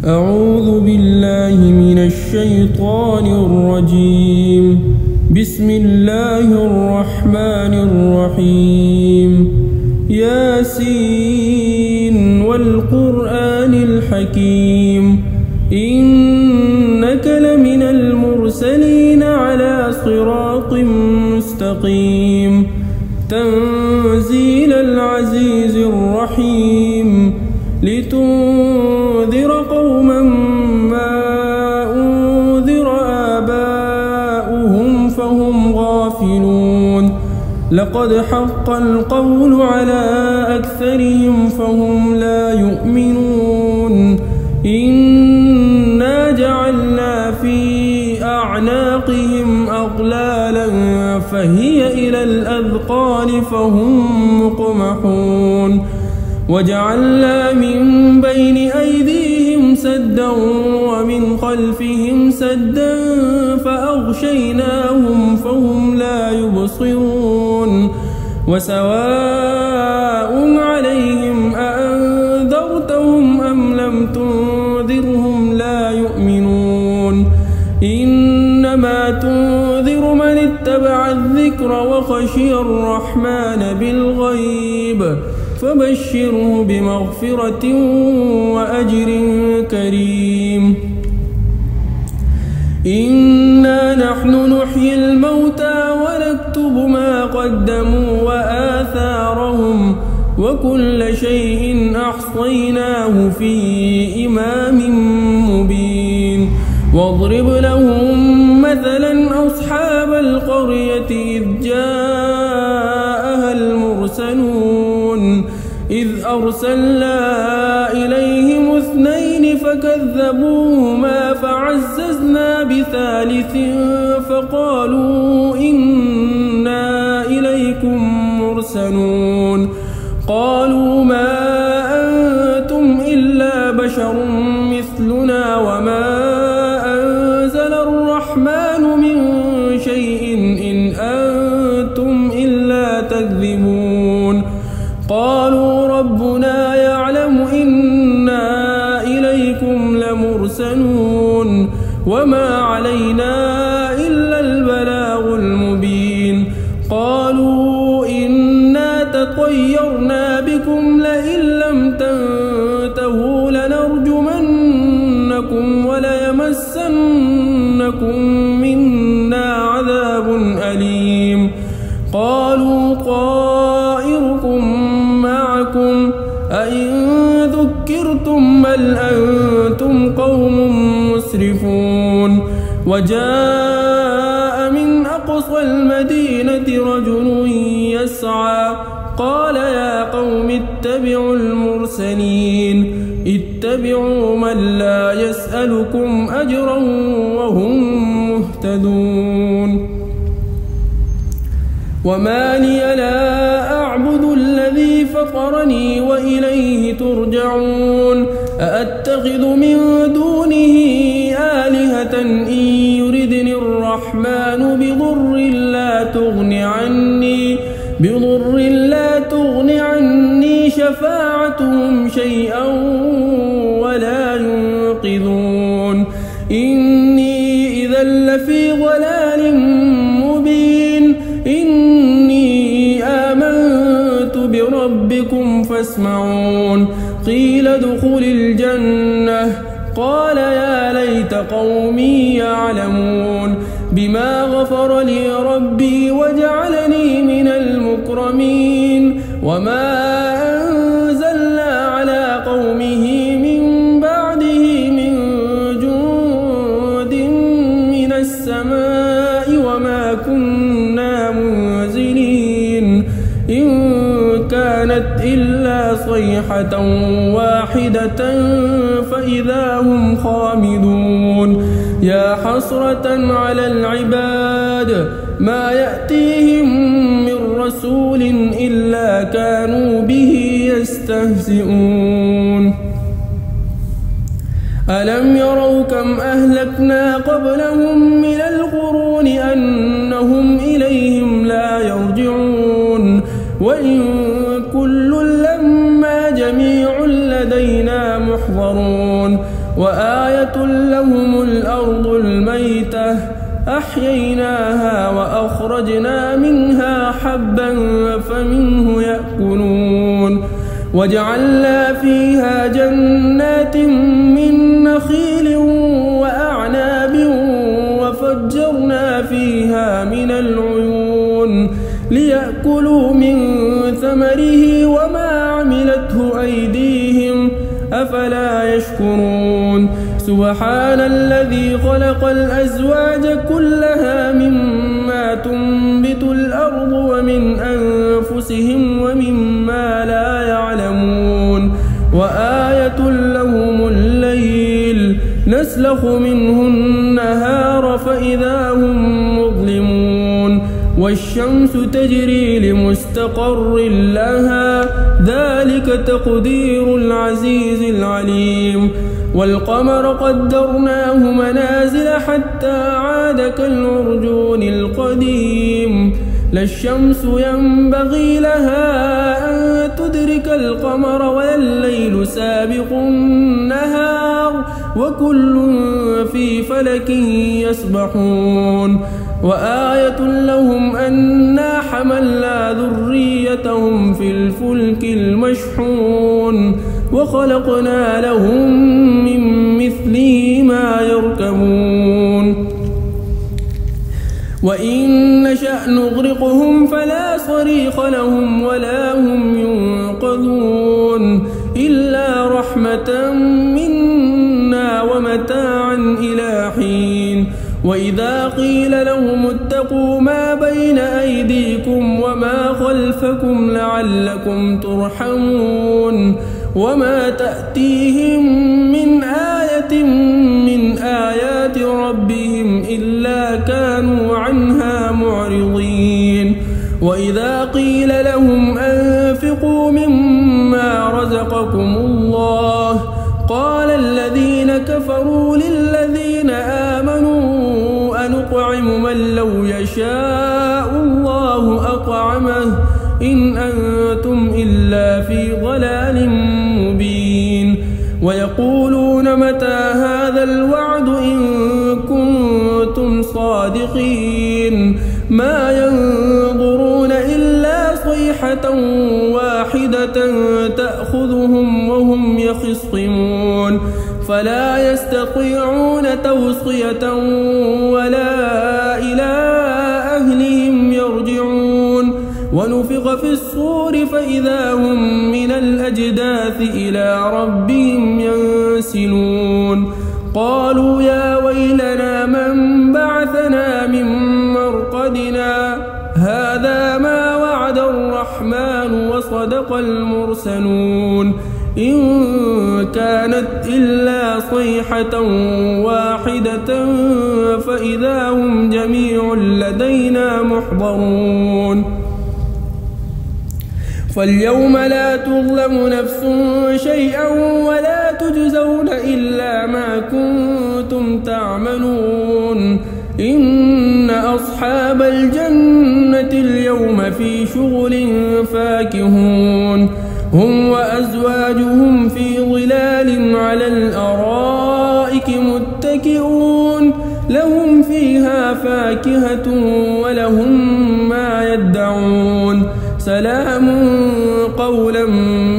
أعوذ بالله من الشيطان الرجيم. بسم الله الرحمن الرحيم. ياسين والقرآن الحكيم إنك لمن المرسلين على صراط مستقيم. تنزيل العزيز الرحيم لتنذر قوما ما أنذر آباؤهم فهم غافلون. لقد حق القول على أكثرهم فهم لا يؤمنون. إنا جعلنا في أعناقهم أغلالا فهي إلى الأذقان فهم مقمحون. وجعلنا من بين أيديهم سدا ومن خلفهم سدا فأغشيناهم فهم لا يبصرون. وسواء عليهم أأنذرتهم أم لم تنذرهم لا يؤمنون. إنما تنذر من اتبع الذكر وخشي الرحمن بالغيب فبشره بمغفرة وأجر كريم. إنا نحن نحيي الموتى ونكتب ما قدموا وآثارهم وكل شيء أحصيناه في إمام مبين. واضرب لهم مثلا أصحاب القرية إذ جاءها المرسلون إذ أرسلنا إليهم اثنين فكذبوهما فعززنا بثالث فقالوا إنا إليكم مرسلون. قالوا ما أنتم إلا بشر مثلنا وما أنزل الرحمن من شيء إن أنتم إلا تكذبون. قالوا ربنا يعلم إنا إليكم لمرسلون وما علينا إلا البلاغ المبين. قالوا إنا تطيرنا بكم لئن لم تنتهوا لنرجمنكم وليمسنكم منا عذاب أليم. قالوا طائركم معكم أئن ذكرتم بل أنتم قوم مسرفون. وجاء من أقصى المدينة رجل يسعى قال يا قوم اتبعوا المرسلين اتبعوا من لا يسألكم أجرا وهم مهتدون. وما لي لا أعبد الذي فطرني وإليه ترجعون. أأتخذ من دونه آلهة إن يردني الرحمن بضر لا تغن عني شفاعتهم شيئا ولا ينقذون. إني إذا لفي ضلال مبين. إني آمنت بربكم فاسمعون. قيل ادخل الجنة قال يا ليت قومي يعلمون بما غفر لي ربي وجعلني من المكرمين. وما أنزلنا على قومه من بعده من جند من السماء وما كنا منزلين إن كانت إلا صيحة واحدة فإذا هم خامدون. يا حسرة على العباد ما يأتيهم من رسول إلا كانوا به يستهزئون. ألم يروا كم أهلكنا قبلهم من القرون أنهم إليهم لا يرجعون. وإن كل لما جميع لدينا محضرون. يعلمون وآية لهم الأرض الميتة أحييناها وأخرجنا منها حبا فمنه يأكلون وجعلنا فيها جنات من نخيل وأعناب وفجرنا فيها من العيون ليأكلوا من ثمره وما عملته أيديهم أفلا يشكرون سبحان الذي خلق الأزواج كلها مما تنبت الأرض ومن أنفسهم ومما لا يعلمون وآية لهم الليل نسلخ منه النهار فإذا هم مظلمون والشمس تجري لمستقر لها ذلك تقدير العزيز العليم والقمر قدرناه منازل حتى عاد كالعرجون القديم لا الشمس ينبغي لها أن تدرك القمر ولا الليل سابق النهار وكل في فلك يسبحون وآية لهم أنا حملنا ذريتهم في الفلك المشحون وخلقنا لهم من مثله ما يركبون وإن نشأ نغرقهم فلا صريخ لهم ولا هم ينقذون إلا رحمة منا ومتاعا إلى حين وإذا قيل لهم اتقوا ما بين أيديكم وما خلفكم لعلكم ترحمون وما تأتيهم من آية من آيات ربهم إلا كانوا عنها معرضين وإذا قيل لهم أنفقوا مما رزقكم الله قال الذين كفروا للذين آمنوا أنطعم من لو يشاء الله أطعمه إن أنتم إلا في ضلال مبين ويقولون متى هذا الوعد إن كنتم صادقين ما ينظرون إلا صيحة واحدة تأخذهم وهم يخصمون فلا يستطيعون توصية ولا إلى أهلهم يرجعون ونفخ في الصور فإذا هم من الأجداث إلى ربهم ينسلون قالوا يا ويلنا من بعثنا من مرقدنا هذا ما وعد الرحمن وصدق المرسلون إن كانت إلا صيحة واحدة فإذا هم جميع لدينا محضرون فاليوم لا تظلم نفس شيئا ولا تجزون إلا ما كنتم تعملون إن أصحاب الجنة اليوم في شغل فاكهون هم وأزواجهم في ظلال على الأرائك متكئون لهم فيها فاكهة ولهم ما يدعون سلام قولا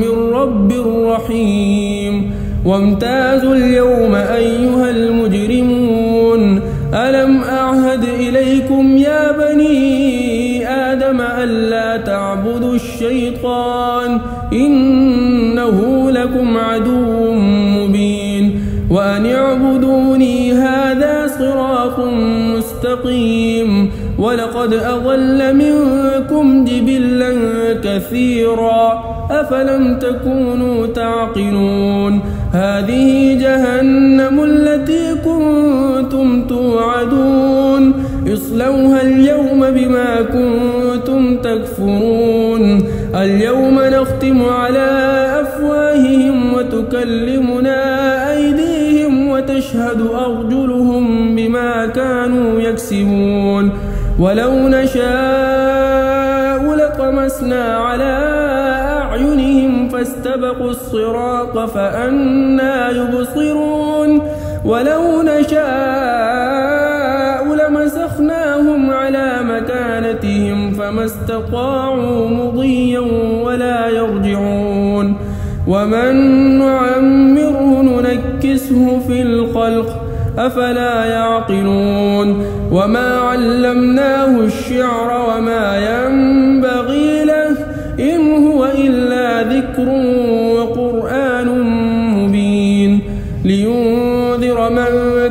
من رب رحيم وامتازوا اليوم أيها المجرمون ألم أعهد إليكم يا بني آدم ألا تعبدوا الشيطان إنه لكم عدو مبين وأن اعبدوني هذا صراط مستقيم ولقد أضل منكم جبلا كثيرا أفلم تكونوا تعقلون هذه جهنم التي كنتم توعدون اصلوها اليوم بما كنتم تكفرون اليوم نختم على أفواههم وتكلمنا أيديهم وتشهد أرجلهم بما كانوا يكسبون ولو نشاء لطمسنا على أعينهم استبقوا الصراط فأنى يبصرون ولو نشاء لمسخناهم على مكانتهم فما استطاعوا مضيا ولا يرجعون ومن نعمره ننكسه في الخلق أفلا يعقلون وما علمناه الشعر وما ينبغي له إن هو إلا ذكر وقرآن مبين لينذر من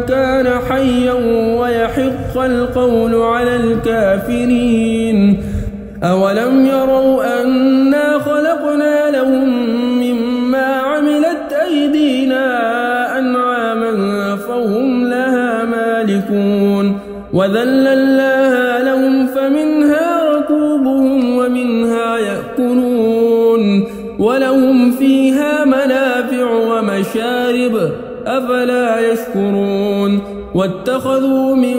كان حيا ويحق القول على الكافرين أولم يروا أنا خلقنا لهم مما عملت أيدينا أنعاما فهم لها مالكون وذللناها لهم فمنها ركوبهم ومنها يأكلون ولهم فيها منافع ومشارب أفلا يشكرون واتخذوا من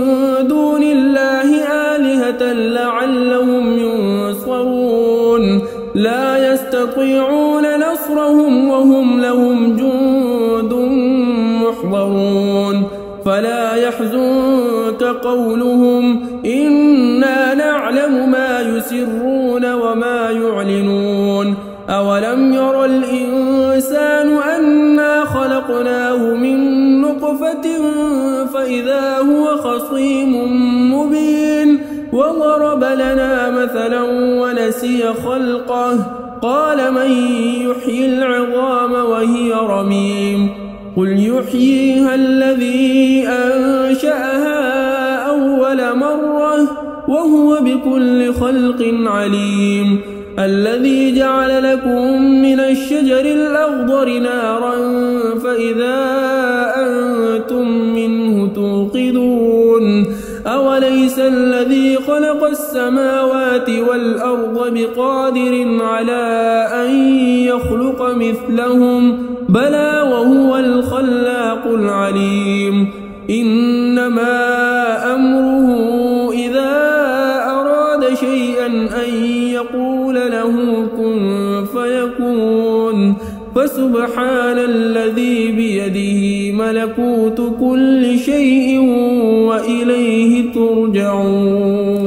دون الله آلهة لعلهم ينصرون لا يستطيعون نصرهم وهم لهم جند محضرون فلا يحزنك قولهم إنا نعلم ما يسرون وما يعلنون أولم ير الإنسان أنا خلقناه من نطفة فإذا هو خصيم مبين وضرب لنا مثلا ونسي خلقه قال من يحيي العظام وهي رميم قل يحييها الذي أنشأها أول مرة وهو بكل خلق عليم الذي جعل لكم من الشجر الأخضر نارا فإذا أنتم منه توقدون أوليس الذي خلق السماوات والأرض بقادر على أن يخلق مثلهم بلى وهو الخلاق العليم إنما أمره إذا أراد شيئا أن يقول له كن فيكون فسبحان الذي بيده ملكوت كل شيء وإليه ترجعون.